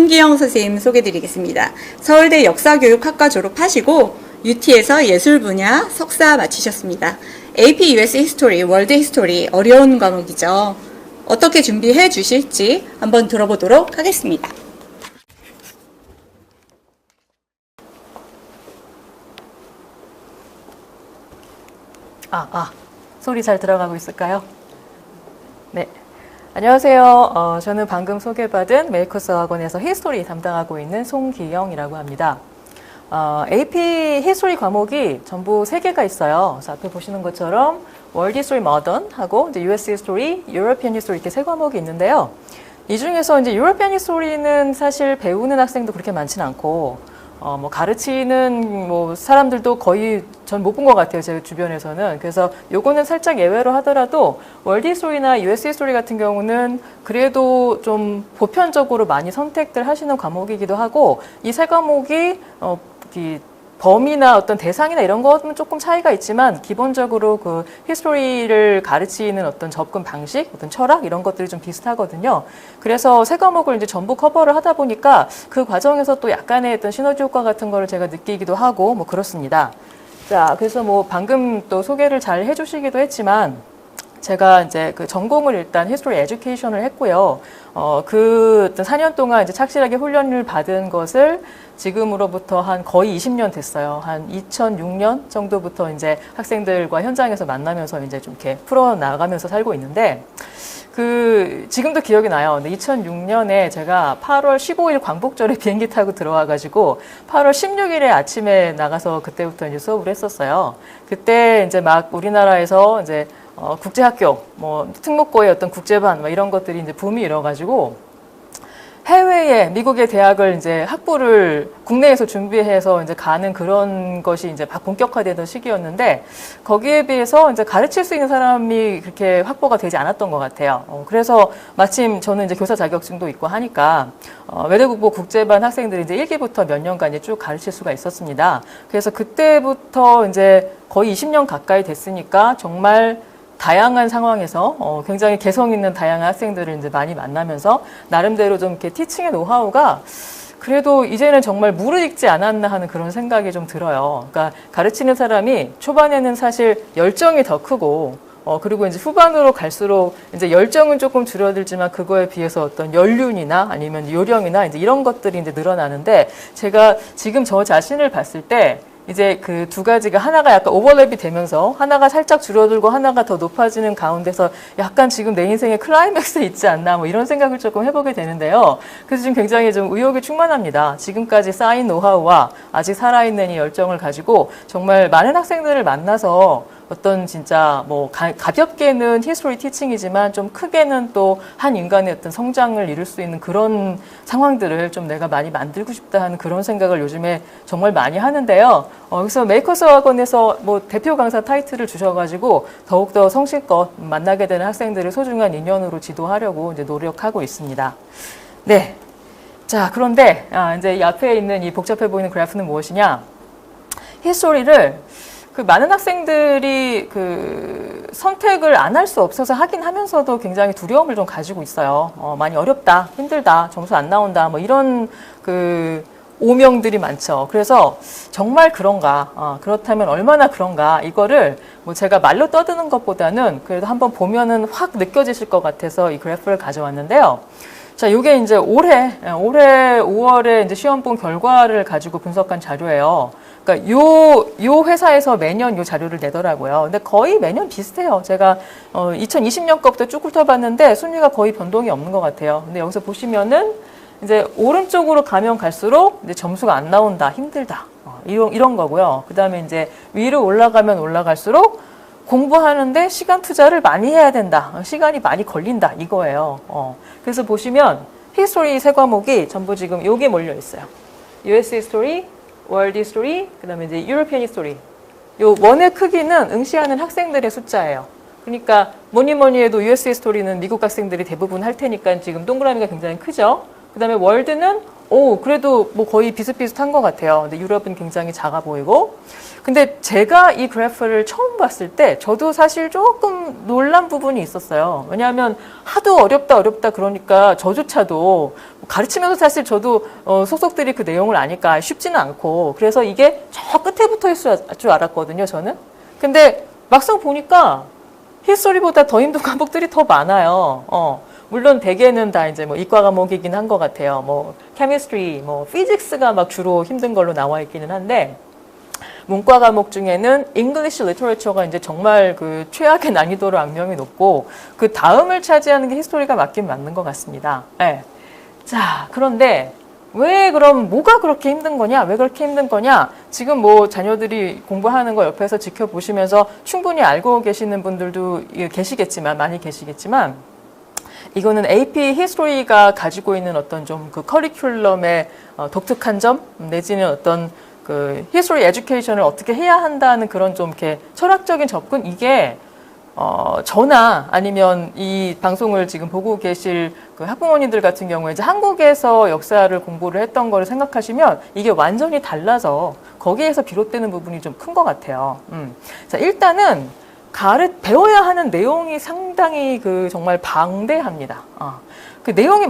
송기영 선생님 소개드리겠습니다. 서울대 역사교육학과 졸업하시고 UT에서 예술 분야 석사 마치셨습니다. AP US 히스토리, 월드 히스토리 어려운 과목이죠. 어떻게 준비해 주실지 한번 들어보도록 하겠습니다. 소리 잘 들어가고 있을까요? 네. 안녕하세요. 저는 방금 소개받은 메이커스 학원에서 히스토리 담당하고 있는 송기영이라고 합니다. AP 히스토리 과목이 전부 3개가 있어요. 그래서 앞에 보시는 것처럼 월드 히스토리 모던하고 이제 US 히스토리, 유러피안 히스토리 이렇게 3과목이 있는데요. 이 중에서 이제 유러피안 히스토리는 사실 배우는 학생도 그렇게 많지는 않고 가르치는 사람들도 거의 전 못 본 것 같아요. 제 주변에서는. 그래서 요거는 살짝 예외로 하더라도 월드 히스토리나 US 히스토리 같은 경우는 그래도 좀 보편적으로 많이 선택들 하시는 과목이기도 하고 이 3과목이 범위나 어떤 대상이나 이런 것은 조금 차이가 있지만 기본적으로 그 히스토리를 가르치는 어떤 접근 방식, 어떤 철학 이런 것들이 좀 비슷하거든요. 그래서 3과목을 이제 전부 커버를 하다 보니까 그 과정에서 또 약간의 어떤 시너지 효과 같은 거를 제가 느끼기도 하고 그렇습니다. 자, 그래서 방금 또 소개를 잘 해주시기도 했지만 제가 이제 그 전공을 일단 히스토리 에듀케이션을 했고요. 그 어떤 4년 동안 이제 착실하게 훈련을 받은 것을 지금으로부터 한 거의 20년 됐어요. 한 2006년 정도부터 이제 학생들과 현장에서 만나면서 이제 좀 이렇게 풀어나가면서 살고 있는데, 지금도 기억이 나요. 근데 2006년에 제가 8월 15일 광복절에 비행기 타고 들어와가지고 8월 16일에 아침에 나가서 그때부터 이제 수업을 했었어요. 그때 이제 막 우리나라에서 이제 국제학교, 특목고의 어떤 국제반, 이런 것들이 이제 붐이 일어가지고, 해외에, 미국의 대학을 이제 학부를 국내에서 준비해서 이제 가는 그런 것이 이제 막 본격화되던 시기였는데, 거기에 비해서 이제 가르칠 수 있는 사람이 그렇게 확보가 되지 않았던 것 같아요. 그래서 마침 저는 이제 교사 자격증도 있고 하니까, 외대국보 국제반 학생들이 이제 1기부터 몇 년간 이제 쭉 가르칠 수가 있었습니다. 그래서 그때부터 이제 거의 20년 가까이 됐으니까 정말 다양한 상황에서 굉장히 개성 있는 다양한 학생들을 이제 많이 만나면서 나름대로 좀 이렇게 티칭의 노하우가 그래도 이제는 정말 무르익지 않았나 하는 그런 생각이 좀 들어요. 그러니까 가르치는 사람이 초반에는 사실 열정이 더 크고 그리고 이제 후반으로 갈수록 이제 열정은 조금 줄어들지만 그거에 비해서 어떤 연륜이나 아니면 요령이나 이제 이런 것들이 이제 늘어나는데 제가 지금 저 자신을 봤을 때 이제 그 두 가지가 하나가 약간 오버랩이 되면서 하나가 살짝 줄어들고 하나가 더 높아지는 가운데서 약간 지금 내 인생의 클라이맥스에 있지 않나 이런 생각을 조금 해보게 되는데요. 그래서 지금 굉장히 좀 의욕이 충만합니다. 지금까지 쌓인 노하우와 아직 살아있는 이 열정을 가지고 정말 많은 학생들을 만나서 어떤 진짜 가볍게는 히스토리 티칭이지만 좀 크게는 또 한 인간의 어떤 성장을 이룰 수 있는 그런 상황들을 좀 내가 많이 만들고 싶다 하는 그런 생각을 요즘에 정말 많이 하는데요. 그래서 메이커스 학원에서 대표 강사 타이틀을 주셔가지고 더욱더 성실껏 만나게 되는 학생들을 소중한 인연으로 지도하려고 이제 노력하고 있습니다. 네. 자, 그런데 이제 이 앞에 있는 이 복잡해 보이는 그래프는 무엇이냐? 히스토리를 많은 학생들이 선택을 안 할 수 없어서 하긴 하면서도 굉장히 두려움을 좀 가지고 있어요. 많이 어렵다, 힘들다, 점수 안 나온다, 이런 오명들이 많죠. 그래서 정말 그런가, 그렇다면 얼마나 그런가, 이거를 제가 말로 떠드는 것보다는 그래도 한번 보면은 확 느껴지실 것 같아서 이 그래프를 가져왔는데요. 자, 요게 이제 올해 5월에 이제 시험 본 결과를 가지고 분석한 자료예요. 그러니까 요 회사에서 매년 요 자료를 내더라고요. 근데 거의 매년 비슷해요. 제가 2020년 거부터 쭉 훑어봤는데 순위가 거의 변동이 없는 것 같아요. 근데 여기서 보시면은 이제 오른쪽으로 가면 갈수록 이제 점수가 안 나온다, 힘들다, 이런 거고요. 그 다음에 이제 위로 올라가면 올라갈수록 공부하는데 시간 투자를 많이 해야 된다, 시간이 많이 걸린다, 이거예요. 그래서 보시면 히스토리 3과목이 전부 지금 여기에 몰려 있어요. US 히스토리, 월드 히스토리, 그 다음에 이제 유러피안 히스토리. 요 원의 크기는 응시하는 학생들의 숫자예요. 그러니까 뭐니 해도 US 히스토리는 미국 학생들이 대부분 할 테니까 지금 동그라미가 굉장히 크죠. 그 다음에 월드는 그래도 뭐 거의 비슷비슷한 것 같아요. 근데 유럽은 굉장히 작아 보이고. 근데 제가 이 그래프를 처음 봤을 때 저도 사실 조금 놀란 부분이 있었어요. 왜냐하면 하도 어렵다 그러니까 저조차도 가르치면서 사실 저도 속속들이 그 내용을 아니까 쉽지는 않고 그래서 이게 저 끝에 붙어 있을 줄 알았거든요, 저는. 근데 막상 보니까 히스토리보다 더 힘든 과목들이 더 많아요. 물론 대개는 다 이제 뭐 이과 과목이긴 한 것 같아요. 뭐 케미스트리, 뭐 피직스가 막 주로 힘든 걸로 나와 있기는 한데 문과 과목 중에는 English Literature가 이제 정말 그 최악의 난이도로 악명이 높고 그 다음을 차지하는 게 히스토리가 맞긴 맞는 것 같습니다. 네. 자, 그런데 왜 그럼 뭐가 그렇게 힘든 거냐? 왜 그렇게 힘든 거냐? 지금 뭐 자녀들이 공부하는 거 옆에서 지켜보시면서 충분히 알고 계시는 분들도 계시겠지만 많이 계시겠지만 이거는 AP 히스토리가 가지고 있는 어떤 좀 그 커리큘럼의 독특한 점 내지는 어떤 그 히스토리 에듀케이션을 어떻게 해야 한다는 그런 좀 이렇게 철학적인 접근 이게 저나 아니면 이 방송을 지금 보고 계실 그 학부모님들 같은 경우에 이제 한국에서 역사를 공부를 했던 거를 생각하시면 이게 완전히 달라서 거기에서 비롯되는 부분이 좀 큰 것 같아요. 자, 일단은 배워야 하는 내용이 상당히 그 정말 방대합니다. 그 내용이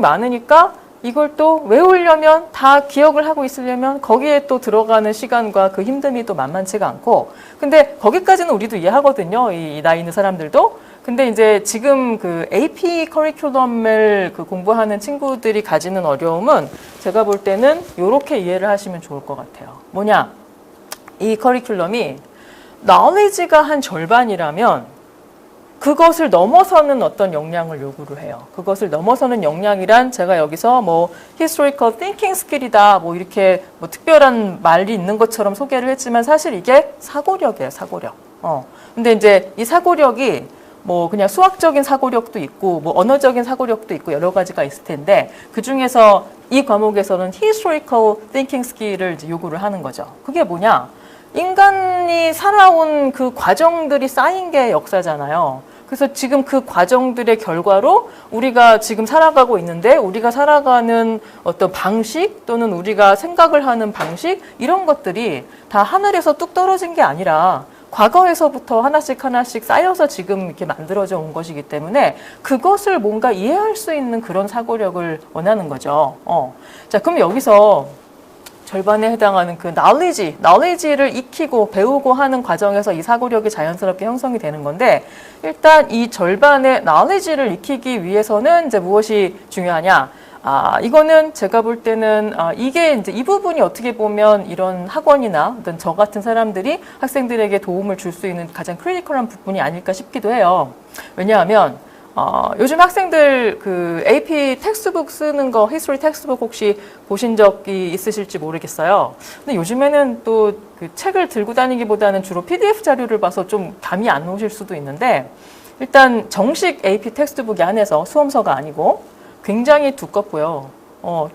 많으니까 이걸 또 외우려면 다 기억을 하고 있으려면 거기에 또 들어가는 시간과 그 힘듦이 또 만만치가 않고 근데 거기까지는 우리도 이해하거든요. 이 나이 있는 사람들도. 근데 이제 지금 그 AP 커리큘럼을 그 공부하는 친구들이 가지는 어려움은 제가 볼 때는 이렇게 이해를 하시면 좋을 것 같아요. 뭐냐? 이 커리큘럼이 knowledge가 한 절반이라면 그것을 넘어서는 어떤 역량을 요구를 해요. 그것을 넘어서는 역량이란 제가 여기서 뭐 historical thinking skill이다 뭐 이렇게 뭐 특별한 말이 있는 것처럼 소개를 했지만 사실 이게 사고력이에요, 사고력. 근데 이제 이 사고력이 뭐 그냥 수학적인 사고력도 있고 뭐 언어적인 사고력도 있고 여러 가지가 있을 텐데 그 중에서 이 과목에서는 historical thinking skill을 이제 요구를 하는 거죠. 그게 뭐냐? 인간이 살아온 그 과정들이 쌓인 게 역사잖아요. 그래서 지금 그 과정들의 결과로 우리가 지금 살아가고 있는데 우리가 살아가는 어떤 방식 또는 우리가 생각을 하는 방식 이런 것들이 다 하늘에서 뚝 떨어진 게 아니라 과거에서부터 하나씩 쌓여서 지금 이렇게 만들어져 온 것이기 때문에 그것을 뭔가 이해할 수 있는 그런 사고력을 원하는 거죠. 자, 그럼 여기서 절반에 해당하는 그 knowledge를 익히고 배우고 하는 과정에서 이 사고력이 자연스럽게 형성이 되는 건데 일단 이 절반의 knowledge를 익히기 위해서는 이제 무엇이 중요하냐? 이거는 제가 볼 때는 이게 이제 이 부분이 어떻게 보면 이런 학원이나 어떤 저 같은 사람들이 학생들에게 도움을 줄 수 있는 가장 크리티컬한 부분이 아닐까 싶기도 해요. 왜냐하면 요즘 학생들 그 AP 텍스트북 쓰는 거, 히스토리 텍스트북 혹시 보신 적이 있으실지 모르겠어요. 근데 요즘에는 또 그 책을 들고 다니기보다는 주로 PDF 자료를 봐서 좀 감이 안 오실 수도 있는데 일단 정식 AP 텍스트북이 안에서 수험서가 아니고 굉장히 두껍고요.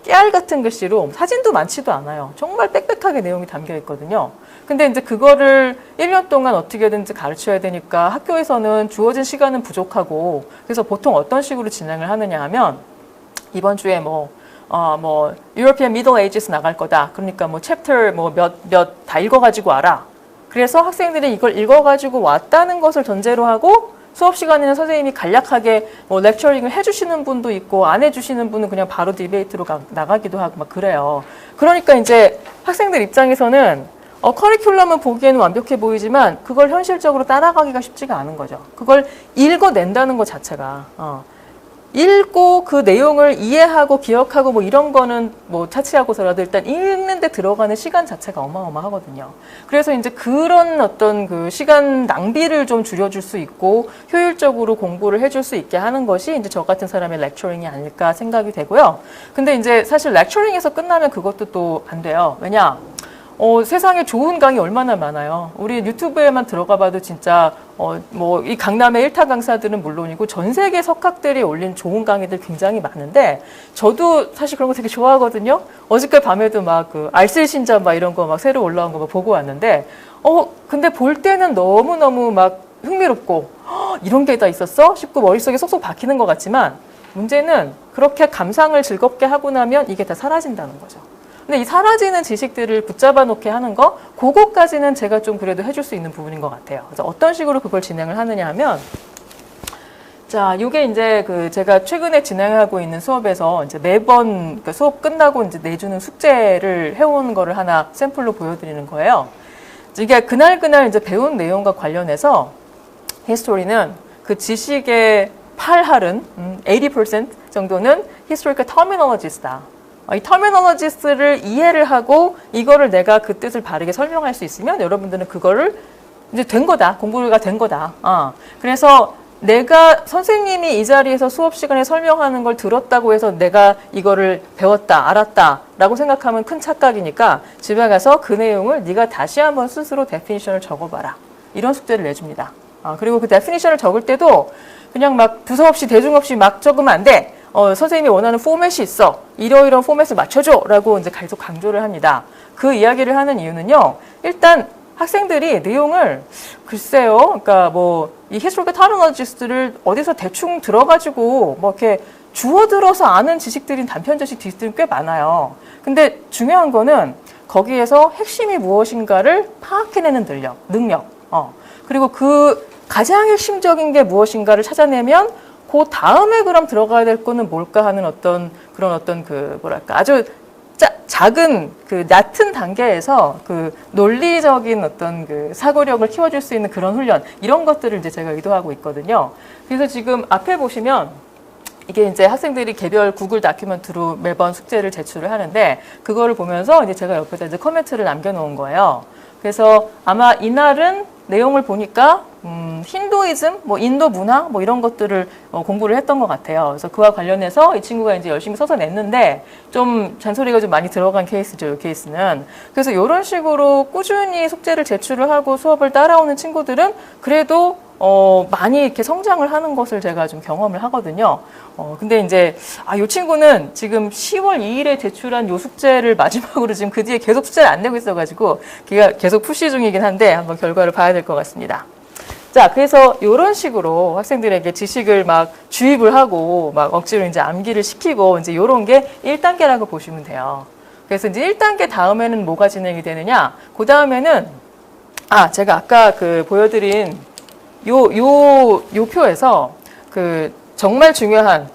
깨알 같은 글씨로 사진도 많지도 않아요. 정말 빽빽하게 내용이 담겨 있거든요. 근데 이제 그거를 1년 동안 어떻게든지 가르쳐야 되니까 학교에서는 주어진 시간은 부족하고 그래서 보통 어떤 식으로 진행을 하느냐 하면 이번 주에 European Middle Ages 나갈 거다. 그러니까 뭐 챕터 몇 다 읽어가지고 와라. 그래서 학생들이 이걸 읽어가지고 왔다는 것을 전제로 하고 수업 시간에는 선생님이 간략하게 뭐 렉처링을 해주시는 분도 있고 안 해주시는 분은 그냥 바로 디베이트로 나가기도 하고 막 그래요. 그러니까 이제 학생들 입장에서는 커리큘럼은 보기에는 완벽해 보이지만 그걸 현실적으로 따라가기가 쉽지가 않은 거죠. 그걸 읽어낸다는 것 자체가 읽고 그 내용을 이해하고 기억하고 뭐 이런 거는 뭐 차치하고서라도 일단 읽는데 들어가는 시간 자체가 어마어마하거든요. 그래서 이제 그런 어떤 그 시간 낭비를 좀 줄여줄 수 있고 효율적으로 공부를 해줄 수 있게 하는 것이 이제 저 같은 사람의 렉처링이 아닐까 생각이 되고요. 근데 이제 사실 렉처링에서 끝나면 그것도 또 안 돼요. 왜냐? 세상에 좋은 강의 얼마나 많아요. 우리 유튜브에만 들어가 봐도 진짜 이 강남의 1타 강사들은 물론이고 전 세계 석학들이 올린 좋은 강의들 굉장히 많은데 저도 사실 그런 거 되게 좋아하거든요. 어저께 밤에도 막 그 알쓸신자 막 이런 거 막 새로 올라온 거 막 보고 왔는데 근데 볼 때는 너무너무 막 흥미롭고 이런 게 다 있었어? 싶고 머릿속에 쏙쏙 박히는 것 같지만 문제는 그렇게 감상을 즐겁게 하고 나면 이게 다 사라진다는 거죠. 근데 이 사라지는 지식들을 붙잡아 놓게 하는 거, 그거까지는 제가 좀 그래도 해줄 수 있는 부분인 것 같아요. 그래서 어떤 식으로 그걸 진행을 하느냐 하면, 자, 이게 이제 제가 최근에 진행하고 있는 수업에서 이제 매번 수업 끝나고 이제 내주는 숙제를 해온 거를 하나 샘플로 보여드리는 거예요. 이게 그날 이제 배운 내용과 관련해서 히스토리는 그 지식의 8할은 80% 정도는 historical terminologies다. 이 terminologies를 이해를 하고 이거를 내가 그 뜻을 바르게 설명할 수 있으면 여러분들은 그거를 이제 된 거다. 공부가 된 거다. 그래서 내가 선생님이 이 자리에서 수업 시간에 설명하는 걸 들었다고 해서 내가 이거를 배웠다, 알았다 라고 생각하면 큰 착각이니까 집에 가서 그 내용을 네가 다시 한번 스스로 데피니션을 적어봐라. 이런 숙제를 내줍니다. 그리고 그 데피니션을 적을 때도 그냥 막 부서 없이 대중 없이 막 적으면 안 돼. 선생님이 원하는 포맷이 있어. 이러이러한 포맷을 맞춰줘. 라고 이제 계속 강조를 합니다. 그 이야기를 하는 이유는요. 일단 학생들이 내용을 글쎄요. 그러니까 이 historical terminologies를 어디서 대충 들어가지고 이렇게 주워들어서 아는 지식들인 단편지식 지식들이 꽤 많아요. 근데 중요한 거는 거기에서 핵심이 무엇인가를 파악해내는 능력. 그리고 그 가장 핵심적인 게 무엇인가를 찾아내면 그 다음에 그럼 들어가야 될 거는 뭘까 하는 그런 아주 작은 얕은 단계에서 논리적인 사고력을 키워줄 수 있는 그런 훈련, 이런 것들을 이제 제가 의도하고 있거든요. 그래서 지금 앞에 보시면 이게 이제 학생들이 개별 구글 다큐멘트로 매번 숙제를 제출을 하는데, 그거를 보면서 이제 제가 옆에다 이제 코멘트를 남겨놓은 거예요. 그래서 아마 이날은 내용을 보니까 힌두이즘, 인도 문화, 이런 것들을 공부를 했던 것 같아요. 그래서 그와 관련해서 이 친구가 이제 열심히 써서 냈는데 좀 잔소리가 좀 많이 들어간 케이스죠, 이 케이스는. 그래서 이런 식으로 꾸준히 숙제를 제출을 하고 수업을 따라오는 친구들은 그래도 많이 이렇게 성장을 하는 것을 제가 좀 경험을 하거든요. 근데 이제, 이 친구는 지금 10월 2일에 제출한 요 숙제를 마지막으로 지금 그 뒤에 계속 숙제를 안 내고 있어가지고, 걔가 계속 푸시 중이긴 한데, 한번 결과를 봐야 될 것 같습니다. 자, 그래서 이런 식으로 학생들에게 지식을 막 주입을 하고, 막 억지로 이제 암기를 시키고, 이제 요런 게 1단계라고 보시면 돼요. 그래서 이제 1단계 다음에는 뭐가 진행이 되느냐? 그 다음에는, 제가 아까 보여드린 요 표에서 정말 중요한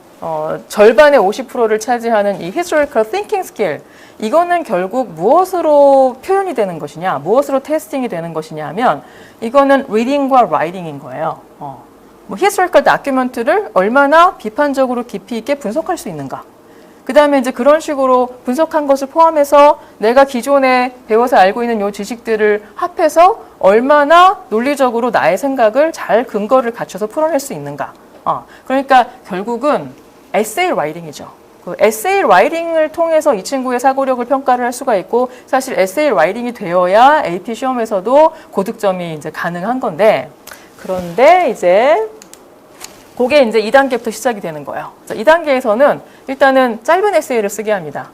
절반의 50%를 차지하는 이 historical thinking skill, 이거는 결국 무엇으로 표현이 되는 것이냐, 무엇으로 테스팅이 되는 것이냐 하면 이거는 reading과 writing인 거예요. historical document를 얼마나 비판적으로 깊이 있게 분석할 수 있는가. 그 다음에 이제 그런 식으로 분석한 것을 포함해서 내가 기존에 배워서 알고 있는 요 지식들을 합해서 얼마나 논리적으로 나의 생각을 잘 근거를 갖춰서 풀어낼 수 있는가. 그러니까 결국은 에세이 라이팅이죠. 그 에세이 라이팅을 통해서 이 친구의 사고력을 평가를 할 수가 있고, 사실 에세이 라이팅이 되어야 AP 시험에서도 고득점이 이제 가능한 건데, 그런데 이제 그게 이제 2단계부터 시작이 되는 거예요. 2단계에서는 일단은 짧은 에세이를 쓰게 합니다.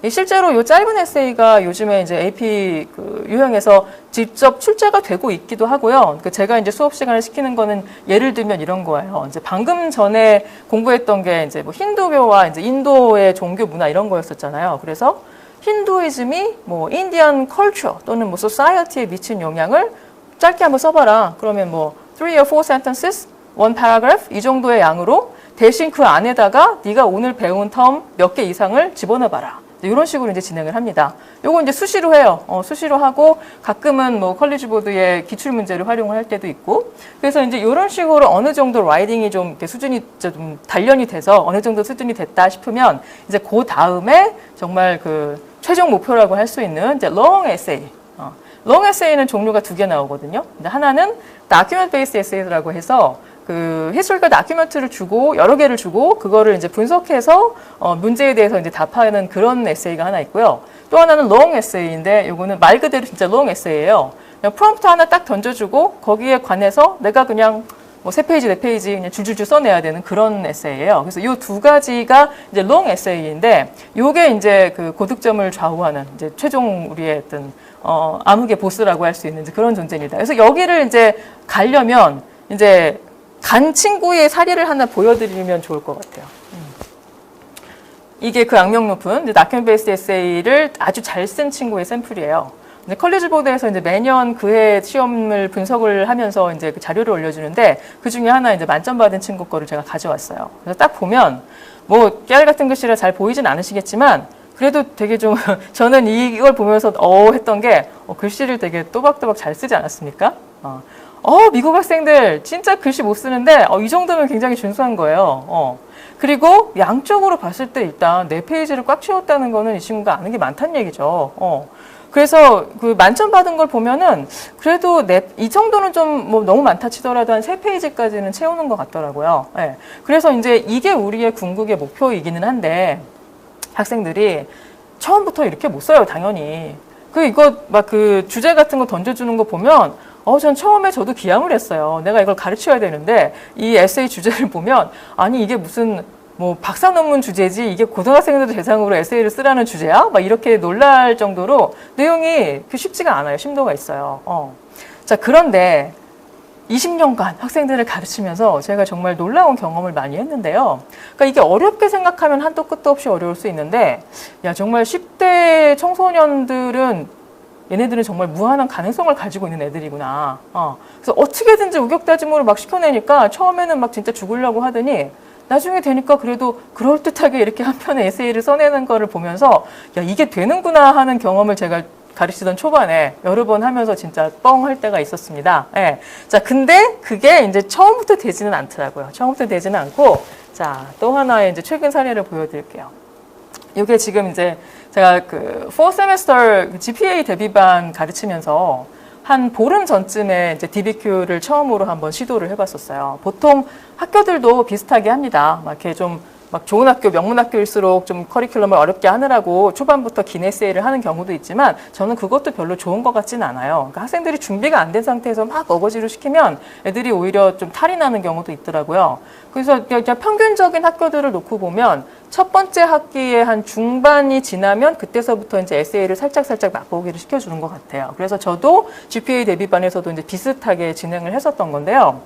실제로 이 짧은 에세이가 요즘에 이제 AP 유형에서 직접 출제가 되고 있기도 하고요. 제가 이제 수업 시간을 시키는 거는 예를 들면 이런 거예요. 이제 방금 전에 공부했던 게 이제 힌두교와 이제 인도의 종교 문화 이런 거였었잖아요. 그래서 힌두이즘이 인디언 컬처 또는 소사이어티에 미친 영향을 짧게 한번 써봐라. 그러면 3 or 4 sentences, 1 paragraph 이 정도의 양으로 대신 그 안에다가 네가 오늘 배운 텀 몇 개 이상을 집어넣어봐라. 이런 식으로 이제 진행을 합니다. 요거 이제 수시로 해요. 수시로 하고 가끔은 컬리지 보드의 기출 문제를 활용을 할 때도 있고. 그래서 이제 이런 식으로 어느 정도 라이딩이 좀 이렇게 수준이 좀 단련이 돼서 어느 정도 수준이 됐다 싶으면 이제 그 다음에 정말 최종 목표라고 할 수 있는 이제 long essay. long essay는 종류가 2개 나오거든요. 하나는 document based essay라고 해서 historical document를 주고 여러 개를 주고 그거를 이제 분석해서 문제에 대해서 이제 답하는 그런 에세이가 하나 있고요. 또 하나는 long essay인데 요거는 말 그대로 진짜 long essay예요. 그냥 프롬프트 하나 딱 던져주고 거기에 관해서 내가 그냥 3페이지, 4페이지 그냥 줄줄줄 써내야 되는 그런 에세이예요. 그래서 요 2가지가 이제 long essay인데 요게 이제 고득점을 좌우하는 이제 최종 우리의 어떤 암흑의 보스라고 할 수 있는 그런 존재입니다. 그래서 여기를 이제 가려면 이제 간 친구의 사례를 하나 보여드리면 좋을 것 같아요. 이게 그 악명 높은 다큐멘트 베이스드 에세이를 아주 잘 쓴 친구의 샘플이에요. 이제 컬리지 보드에서 이제 매년 그해 시험을 분석을 하면서 이제 그 자료를 올려주는데 그 중에 하나 이제 만점 받은 친구 거를 제가 가져왔어요. 그래서 딱 보면 뭐 깨알 같은 글씨라 잘 보이진 않으시겠지만 그래도 되게 좀 저는 이걸 보면서 했던 게 글씨를 되게 또박또박 잘 쓰지 않았습니까? 미국 학생들 진짜 글씨 못 쓰는데 이 정도면 굉장히 준수한 거예요. 그리고 양쪽으로 봤을 때 일단 4페이지를 꽉 채웠다는 거는 이 친구가 아는 게 많다는 얘기죠. 그래서 그 만점 받은 걸 보면은 그래도 이 정도는 좀 뭐 너무 많다 치더라도 한 3페이지까지는 채우는 것 같더라고요. 네. 그래서 이제 이게 우리의 궁극의 목표이기는 한데 학생들이 처음부터 이렇게 못 써요, 당연히. 이거 막 그 주제 같은 거 던져주는 거 보면 전 처음에 저도 기함을 했어요. 내가 이걸 가르쳐야 되는데 이 에세이 주제를 보면 아니 이게 무슨 뭐 박사 논문 주제지 이게 고등학생들 대상으로 에세이를 쓰라는 주제야? 막 이렇게 놀랄 정도로 내용이 쉽지가 않아요. 심도가 있어요. 자, 그런데 20년간 학생들을 가르치면서 제가 정말 놀라운 경험을 많이 했는데요. 그러니까 이게 어렵게 생각하면 한도 끝도 없이 어려울 수 있는데 야 정말 10대 청소년들은 얘네들은 정말 무한한 가능성을 가지고 있는 애들이구나. 그래서 어떻게든지 우격다짐으로 막 시켜내니까 처음에는 막 진짜 죽으려고 하더니 나중에 되니까 그래도 그럴듯하게 이렇게 한 편의 에세이를 써내는 거를 보면서 야 이게 되는구나 하는 경험을 제가 가르치던 초반에 여러 번 하면서 진짜 뻥 할 때가 있었습니다. 예. 자, 근데 그게 이제 처음부터 되지는 않더라고요. 처음부터 되지는 않고, 자, 또 하나의 이제 최근 사례를 보여드릴게요. 이게 지금 이제 제가 그 4세메스터 GPA 대비반 가르치면서 한 보름 전쯤에 이제 DBQ를 처음으로 한번 시도를 해봤었어요. 보통 학교들도 비슷하게 합니다. 막 이렇게 좀 막 좋은 학교, 명문 학교일수록 좀 커리큘럼을 어렵게 하느라고 초반부터 긴 에세이를 하는 경우도 있지만 저는 그것도 별로 좋은 것 같지는 않아요. 그러니까 학생들이 준비가 안 된 상태에서 막 어거지로 시키면 애들이 오히려 좀 탈이 나는 경우도 있더라고요. 그래서 그냥 평균적인 학교들을 놓고 보면 첫 번째 학기의 한 중반이 지나면 그때서부터 이제 에세이를 살짝 맛보기를 시켜주는 것 같아요. 그래서 저도 GPA 대비반에서도 이제 비슷하게 진행을 했었던 건데요.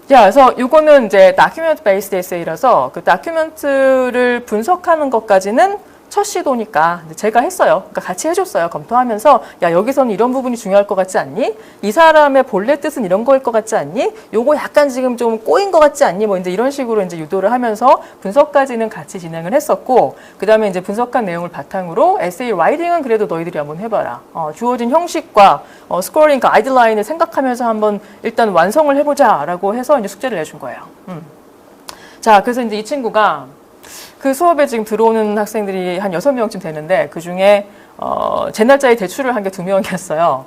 자, 그래서 요거는 이제 다큐멘트 베이스드 에세이라서 그 다큐멘트를 분석하는 것까지는 첫 시도니까 제가 했어요. 그러니까 같이 해줬어요. 검토하면서 야 여기서는 이런 부분이 중요할 것 같지 않니? 이 사람의 본래 뜻은 이런 거일 것 같지 않니? 요거 약간 지금 좀 꼬인 것 같지 않니? 뭐 이제 이런 식으로 이제 유도를 하면서 분석까지는 같이 진행을 했었고 그 다음에 이제 분석한 내용을 바탕으로 에세이 라이팅은 그래도 너희들이 한번 해봐라. 주어진 형식과 스코어링 가이드라인을 생각하면서 한번 일단 완성을 해보자라고 해서 이제 숙제를 내준 거예요. 자, 그래서 이제 이 친구가 그 수업에 지금 들어오는 학생들이 한 6명쯤 되는데 그 중에 제 날짜에 제출을 한 게 2명이었어요.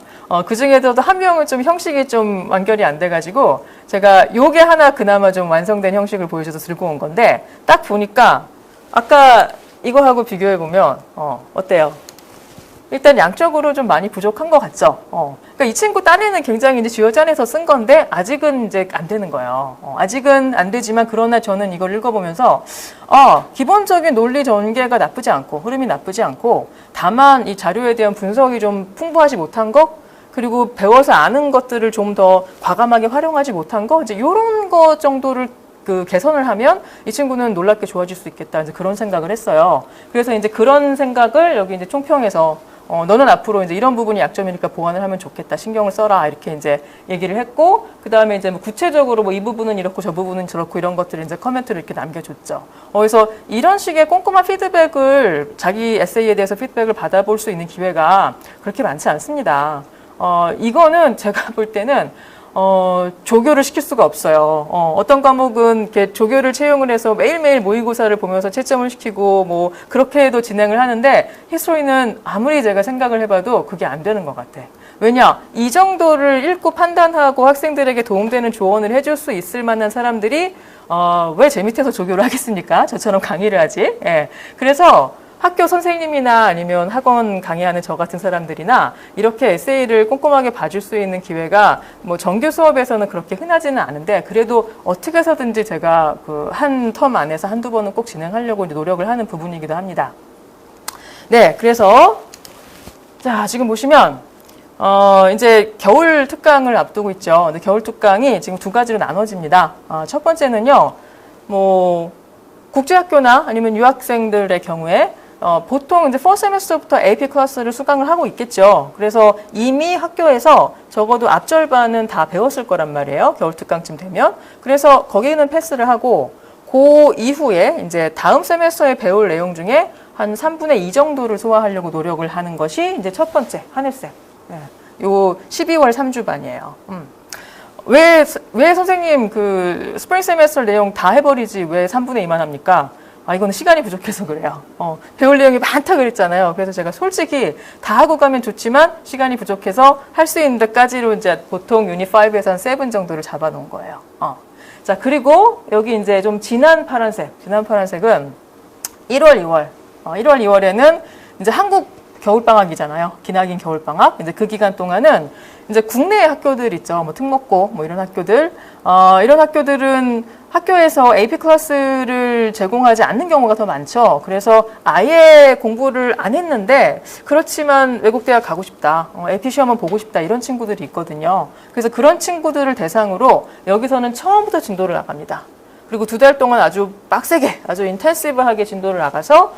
그 중에서도 한 명은 좀 형식이 좀 완결이 안 돼가지고 제가 요게 하나 그나마 좀 완성된 형식을 보여줘서 들고 온 건데 딱 보니까 아까 이거하고 비교해보면 어때요? 일단 양적으로 좀 많이 부족한 것 같죠. 그러니까 이 친구 딴에는 굉장히 이제 쥐어짜내서 쓴 건데 아직은 이제 안 되는 거예요. 아직은 안 되지만 그러나 저는 이걸 읽어보면서 기본적인 논리 전개가 나쁘지 않고 흐름이 나쁘지 않고 다만 이 자료에 대한 분석이 좀 풍부하지 못한 것 그리고 배워서 아는 것들을 좀 더 과감하게 활용하지 못한 거 이제 이런 것 정도를 그 개선을 하면 이 친구는 놀랍게 좋아질 수 있겠다 이제 그런 생각을 했어요. 그래서 이제 그런 생각을 여기 이제 총평에서 너는 앞으로 이제 이런 부분이 약점이니까 보완을 하면 좋겠다. 신경을 써라. 이렇게 이제 얘기를 했고, 그 다음에 이제 뭐 구체적으로 뭐 이 부분은 이렇고 저 부분은 저렇고 이런 것들을 이제 코멘트를 이렇게 남겨줬죠. 그래서 이런 식의 꼼꼼한 피드백을 자기 에세이에 대해서 피드백을 받아볼 수 있는 기회가 그렇게 많지 않습니다. 이거는 제가 볼 때는 조교를 시킬 수가 없어요. 어떤 과목은 이렇게 조교를 채용을 해서 매일매일 모의고사를 보면서 채점을 시키고 뭐 그렇게 해도 진행을 하는데 히스토리는 아무리 제가 생각을 해봐도 그게 안 되는 것 같아. 왜냐? 이 정도를 읽고 판단하고 학생들에게 도움되는 조언을 해줄 수 있을 만한 사람들이 왜 제 밑에서 조교를 하겠습니까? 저처럼 강의를 하지. 예. 그래서 학교 선생님이나 아니면 학원 강의하는 저 같은 사람들이나 이렇게 에세이를 꼼꼼하게 봐줄 수 있는 기회가 뭐 정규 수업에서는 그렇게 흔하지는 않은데 그래도 어떻게 해서든지 제가 그 한 텀 안에서 한두 번은 꼭 진행하려고 이제 노력을 하는 부분이기도 합니다. 네, 그래서 자, 지금 보시면 이제 겨울 특강을 앞두고 있죠. 근데 겨울 특강이 지금 두 가지로 나눠집니다. 첫 번째는요, 뭐 국제학교나 아니면 유학생들의 경우에 보통 이제 4세메스터부터 AP 클래스를 수강을 하고 있겠죠. 그래서 이미 학교에서 적어도 앞절반은 다 배웠을 거란 말이에요. 겨울특강쯤 되면. 그래서 거기는 패스를 하고 그 이후에 이제 다음 세메스터에 배울 내용 중에 한 3분의 2 정도를 소화하려고 노력을 하는 것이 이제 첫 번째 한해쌤. 요 12월 3주반이에요. 왜 선생님 그 스프링 세메스터 내용 다 해버리지 왜 3분의 2만 합니까? 이거는 시간이 부족해서 그래요. 배울 내용이 많다 그랬잖아요. 그래서 제가 솔직히 다 하고 가면 좋지만 시간이 부족해서 할 수 있는 데까지로 이제 보통 유닛 5에서 한 7 정도를 잡아 놓은 거예요. 자, 그리고 여기 이제 좀 진한 파란색은 1월, 2월. 1월, 2월에는 이제 한국 겨울방학이잖아요. 기나긴 겨울방학. 이제 그 기간 동안은 이제 국내 학교들 있죠. 뭐 특목고, 뭐 이런 학교들. 이런 학교들은 학교에서 AP 클래스를 제공하지 않는 경우가 더 많죠. 그래서 아예 공부를 안 했는데 그렇지만 외국 대학 가고 싶다. AP 시험은 보고 싶다. 이런 친구들이 있거든요. 그래서 그런 친구들을 대상으로 여기서는 처음부터 진도를 나갑니다. 그리고 2달 동안 아주 빡세게, 아주 인텐시브하게 진도를 나가서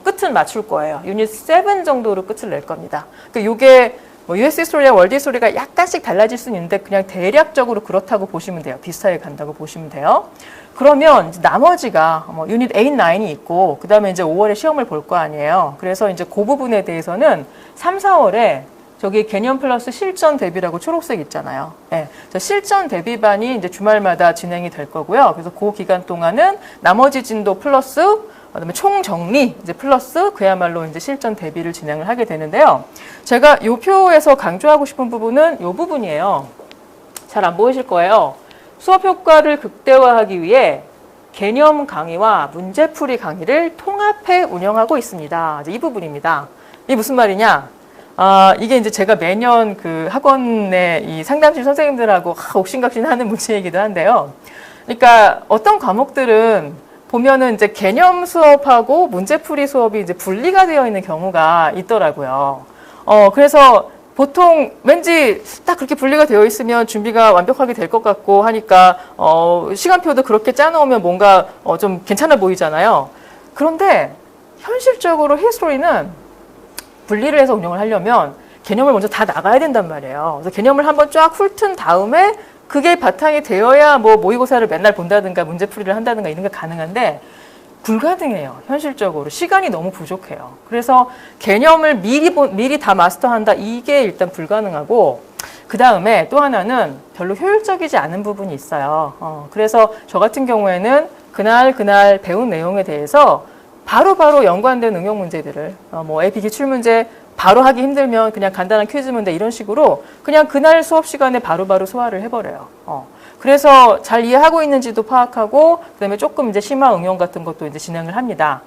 끝은 맞출 거예요. 유닛 7 정도로 끝을 낼 겁니다. 그러니까 이게 뭐 US 히스토리와 월드 히스토리가 약간씩 달라질 수는 있는데 그냥 대략적으로 그렇다고 보시면 돼요. 비슷하게 간다고 보시면 돼요. 그러면 이제 나머지가 뭐 유닛 8, 9이 있고 그다음에 이제 5월에 시험을 볼 거 아니에요. 그래서 이제 그 부분에 대해서는 3, 4월에 저기 개념 플러스 실전 대비라고 초록색 있잖아요. 네, 실전 대비반이 이제 주말마다 진행이 될 거고요. 그래서 그 기간 동안은 나머지 진도 플러스 그다음에 총 정리 이제 플러스 그야말로 이제 실전 대비를 진행을 하게 되는데요. 제가 요 표에서 강조하고 싶은 부분은 요 부분이에요. 잘 안 보이실 거예요. 수업 효과를 극대화하기 위해 개념 강의와 문제풀이 강의를 통합해 운영하고 있습니다. 이제 이 부분입니다. 이게 무슨 말이냐? 이게 이제 제가 매년 그 학원의 이 상담실 선생님들하고 옥신각신하는 문제이기도 한데요. 그러니까 어떤 과목들은 보면은 이제 개념 수업하고 문제풀이 수업이 이제 분리가 되어 있는 경우가 있더라고요. 그래서 보통 왠지 딱 그렇게 분리가 되어 있으면 준비가 완벽하게 될 것 같고 하니까 시간표도 그렇게 짜놓으면 뭔가 좀 괜찮아 보이잖아요. 그런데 현실적으로 히스토리는 분리를 해서 운영을 하려면 개념을 먼저 다 나가야 된단 말이에요. 그래서 개념을 한번 쫙 훑은 다음에 그게 바탕이 되어야 뭐 모의고사를 맨날 본다든가 문제풀이를 한다든가 이런 게 가능한데 불가능해요. 현실적으로. 시간이 너무 부족해요. 그래서 개념을 미리 다 마스터한다. 이게 일단 불가능하고 그 다음에 또 하나는 별로 효율적이지 않은 부분이 있어요. 그래서 저 같은 경우에는 그날 배운 내용에 대해서 바로 연관된 응용 문제들을 뭐 AP 기출 문제 바로 하기 힘들면 그냥 간단한 퀴즈 문제 이런 식으로 그냥 그날 수업 시간에 바로 소화를 해버려요. 그래서 잘 이해하고 있는지도 파악하고 그다음에 조금 이제 심화 응용 같은 것도 이제 진행을 합니다.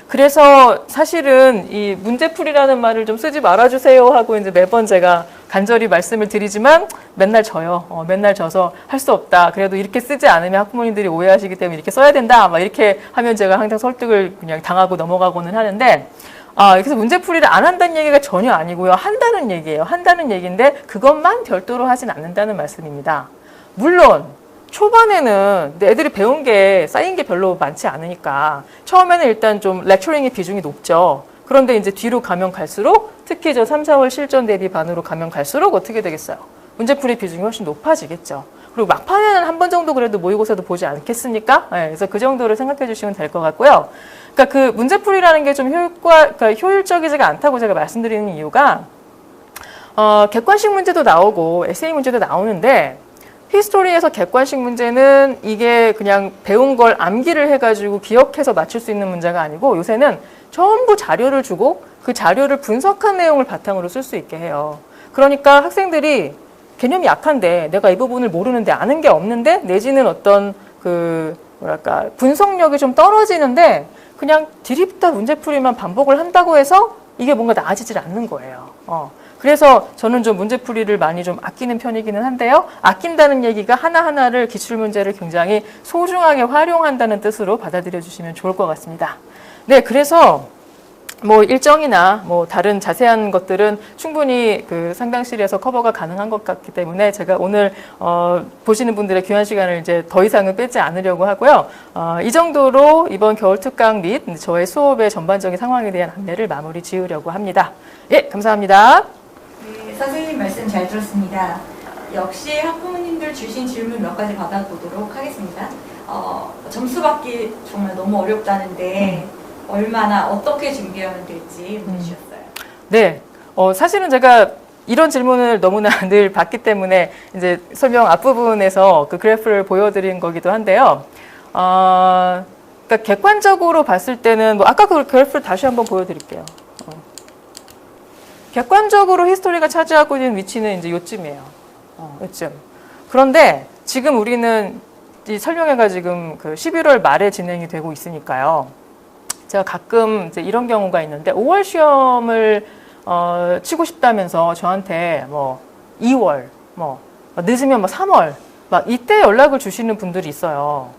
그래서 사실은 이 문제풀이라는 말을 좀 쓰지 말아주세요 하고 이제 매번 제가 간절히 말씀을 드리지만 맨날 져요. 맨날 져서 할 수 없다. 그래도 이렇게 쓰지 않으면 학부모님들이 오해하시기 때문에 이렇게 써야 된다. 막 이렇게 하면 제가 항상 설득을 그냥 당하고 넘어가고는 하는데 그래서 문제풀이를 안 한다는 얘기가 전혀 아니고요. 한다는 얘기예요. 한다는 얘기인데 그것만 별도로 하진 않는다는 말씀입니다. 물론 초반에는 애들이 배운 게 쌓인 게 별로 많지 않으니까 처음에는 일단 좀 렉처링의 비중이 높죠. 그런데 이제 뒤로 가면 갈수록 특히 저 3, 4월 실전 대비 반으로 가면 갈수록 어떻게 되겠어요? 문제풀이 비중이 훨씬 높아지겠죠. 그리고 막판에는 한 번 정도 그래도 모의고사도 보지 않겠습니까? 네, 그래서 그 정도를 생각해 주시면 될 것 같고요. 그러니까 그 문제풀이라는 게 좀 그러니까 효율적이지가 않다고 제가 말씀드리는 이유가 객관식 문제도 나오고 에세이 문제도 나오는데 히스토리에서 객관식 문제는 이게 그냥 배운 걸 암기를 해가지고 기억해서 맞출 수 있는 문제가 아니고 요새는 전부 자료를 주고 그 자료를 분석한 내용을 바탕으로 쓸 수 있게 해요. 그러니까 학생들이 개념이 약한데 내가 이 부분을 모르는데 아는 게 없는데 내지는 어떤 분석력이 좀 떨어지는데 그냥 드립다 문제풀이만 반복을 한다고 해서 이게 뭔가 나아지질 않는 거예요. 그래서 저는 좀 문제풀이를 많이 좀 아끼는 편이기는 한데요. 아낀다는 얘기가 하나하나를 기출문제를 굉장히 소중하게 활용한다는 뜻으로 받아들여 주시면 좋을 것 같습니다. 네, 그래서 뭐 일정이나 뭐 다른 자세한 것들은 충분히 그 상담실에서 커버가 가능한 것 같기 때문에 제가 오늘 보시는 분들의 귀한 시간을 이제 더 이상은 빼지 않으려고 하고요. 이 정도로 이번 겨울 특강 및 저의 수업의 전반적인 상황에 대한 안내를 마무리 지으려고 합니다. 예, 감사합니다. 네, 선생님 말씀 잘 들었습니다. 역시 학부모님들 주신 질문 몇 가지 받아보도록 하겠습니다. 점수 받기 정말 너무 어렵다는데 얼마나 어떻게 준비하면 될지 물어주셨어요. 네, 사실은 제가 이런 질문을 너무나 늘 받기 때문에 이제 설명 앞부분에서 그 그래프를 보여드린 거기도 한데요. 그러니까 객관적으로 봤을 때는 뭐 아까 그 그래프를 다시 한번 보여드릴게요. 객관적으로 히스토리가 차지하고 있는 위치는 이제 요쯤이에요. 요쯤. 그런데 지금 우리는 이 설명회가 지금 그 11월 말에 진행이 되고 있으니까요. 제가 가끔 이제 이런 경우가 있는데 5월 시험을 치고 싶다면서 저한테 뭐 2월, 뭐 늦으면 뭐 3월 막 이때 연락을 주시는 분들이 있어요.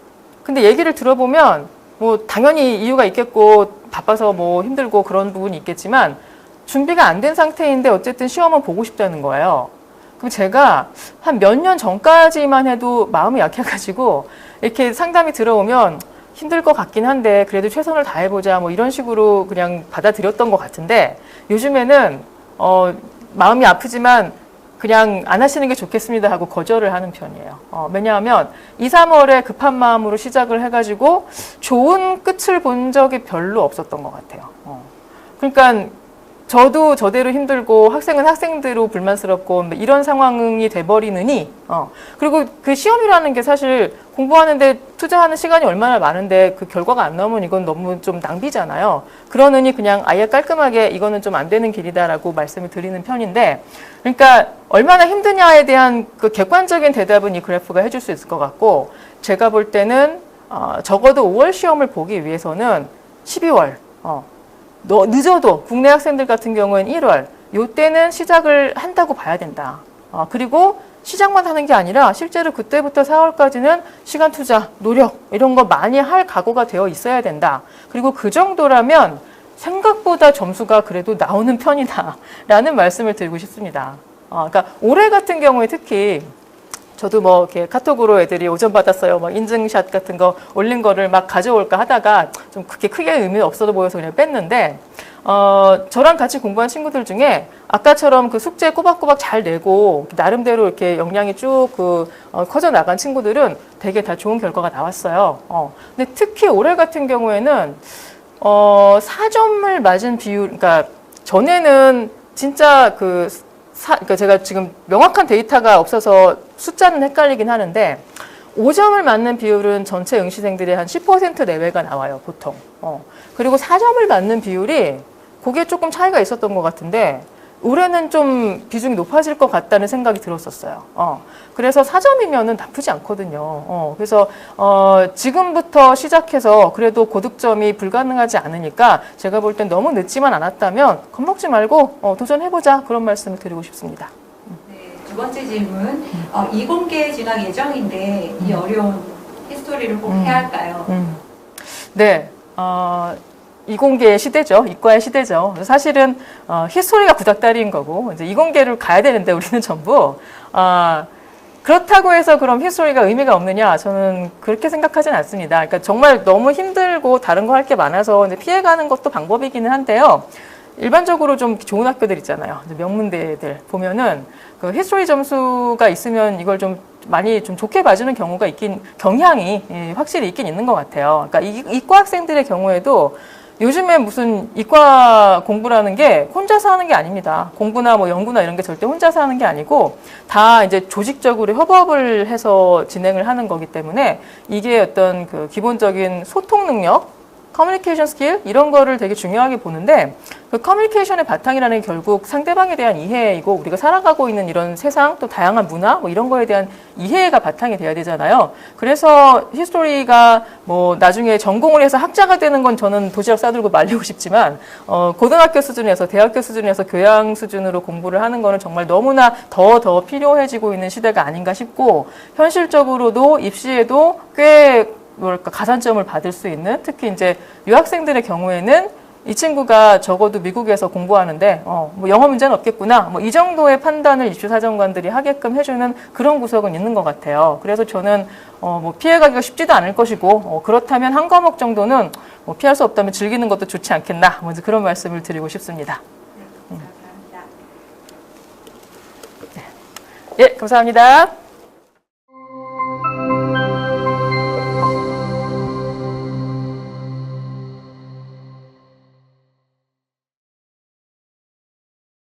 근데 얘기를 들어보면 뭐 당연히 이유가 있겠고 바빠서 뭐 힘들고 그런 부분이 있겠지만 준비가 안 된 상태인데 어쨌든 시험은 보고 싶다는 거예요. 그럼 제가 한 몇 년 전까지만 해도 마음이 약해가지고 이렇게 상담이 들어오면 힘들 것 같긴 한데 그래도 최선을 다해보자 뭐 이런 식으로 그냥 받아들였던 것 같은데 요즘에는 마음이 아프지만 그냥 안 하시는 게 좋겠습니다 하고 거절을 하는 편이에요. 왜냐하면 2, 3월에 급한 마음으로 시작을 해가지고 좋은 끝을 본 적이 별로 없었던 것 같아요. 그러니까 저도 저대로 힘들고 학생은 학생대로 불만스럽고 이런 상황이 돼버리느니 그리고 그 시험이라는 게 사실 공부하는데 투자하는 시간이 얼마나 많은데 그 결과가 안 나오면 이건 너무 좀 낭비잖아요. 그러느니 그냥 아예 깔끔하게 이거는 좀 안 되는 길이다라고 말씀을 드리는 편인데 그러니까 얼마나 힘드냐에 대한 그 객관적인 대답은 이 그래프가 해줄 수 있을 것 같고 제가 볼 때는 적어도 5월 시험을 보기 위해서는 12월 늦어도 국내 학생들 같은 경우에는 1월 요때는 시작을 한다고 봐야 된다. 그리고 시작만 하는 게 아니라 실제로 그때부터 4월까지는 시간 투자, 노력 이런 거 많이 할 각오가 되어 있어야 된다. 그리고 그 정도라면 생각보다 점수가 그래도 나오는 편이다라는 말씀을 드리고 싶습니다. 그러니까 올해 같은 경우에 특히 저도 뭐 이렇게 카톡으로 애들이 오전 받았어요. 막 인증샷 같은 거 올린 거를 막 가져올까 하다가 좀 그렇게 크게 의미 없어 보여서 그냥 뺐는데, 저랑 같이 공부한 친구들 중에 아까처럼 그 숙제 꼬박꼬박 잘 내고 나름대로 이렇게 역량이 쭉 커져 나간 친구들은 되게 다 좋은 결과가 나왔어요. 근데 특히 올해 같은 경우에는 4점을 맞은 비율, 그러니까 전에는 진짜 그러니까 제가 지금 명확한 데이터가 없어서 숫자는 헷갈리긴 하는데 5점을 맞는 비율은 전체 응시생들의 한 10% 내외가 나와요, 보통. 그리고 4점을 맞는 비율이 그게 조금 차이가 있었던 것 같은데 올해는 좀 비중이 높아질 것 같다는 생각이 들었었어요. 그래서 4점이면은 나쁘지 않거든요. 그래서 지금부터 시작해서 그래도 고득점이 불가능하지 않으니까 제가 볼 땐 너무 늦지만 않았다면 겁먹지 말고 도전해보자 그런 말씀을 드리고 싶습니다. 네, 두 번째 질문. 이공계 진학 예정인데 이 어려운 히스토리를 꼭 해야 할까요? 네. 이공계의 시대죠. 이과의 시대죠. 사실은 히스토리가 구닥다리인 거고 이제 이공계를 가야 되는데 우리는 전부 그렇다고 해서 그럼 히스토리가 의미가 없느냐? 저는 그렇게 생각하진 않습니다. 그러니까 정말 너무 힘들고 다른 거 할 게 많아서 이제 피해가는 것도 방법이기는 한데요. 일반적으로 좀 좋은 학교들 있잖아요. 명문대들 보면은 그 히스토리 점수가 있으면 이걸 좀 많이 좀 좋게 봐주는 경우가 경향이 확실히 있긴 있는 것 같아요. 그러니까 이과 학생들의 경우에도 요즘에 무슨 이과 공부라는 게 혼자서 하는 게 아닙니다. 공부나 뭐 연구나 이런 게 절대 혼자서 하는 게 아니고 다 이제 조직적으로 협업을 해서 진행을 하는 거기 때문에 이게 어떤 그 기본적인 소통 능력, 커뮤니케이션 스킬 이런 거를 되게 중요하게 보는데 그 커뮤니케이션의 바탕이라는 게 결국 상대방에 대한 이해이고 우리가 살아가고 있는 이런 세상 또 다양한 문화 뭐 이런 거에 대한 이해가 바탕이 돼야 되잖아요. 그래서 히스토리가 뭐 나중에 전공을 해서 학자가 되는 건 저는 도시락 싸들고 말리고 싶지만 고등학교 수준에서 대학교 수준에서 교양 수준으로 공부를 하는 거는 정말 너무나 더 필요해지고 있는 시대가 아닌가 싶고 현실적으로도 입시에도 꽤 뭐랄까 가산점을 받을 수 있는 특히 이제 유학생들의 경우에는 이 친구가 적어도 미국에서 공부하는데 뭐 영어 문제는 없겠구나. 뭐 이 정도의 판단을 이슈 사정관들이 하게끔 해주는 그런 구석은 있는 것 같아요. 그래서 저는 뭐 피해가기가 쉽지도 않을 것이고 그렇다면 한 과목 정도는 뭐 피할 수 없다면 즐기는 것도 좋지 않겠나. 먼저 그런 말씀을 드리고 싶습니다. 감사합니다. 예, 감사합니다.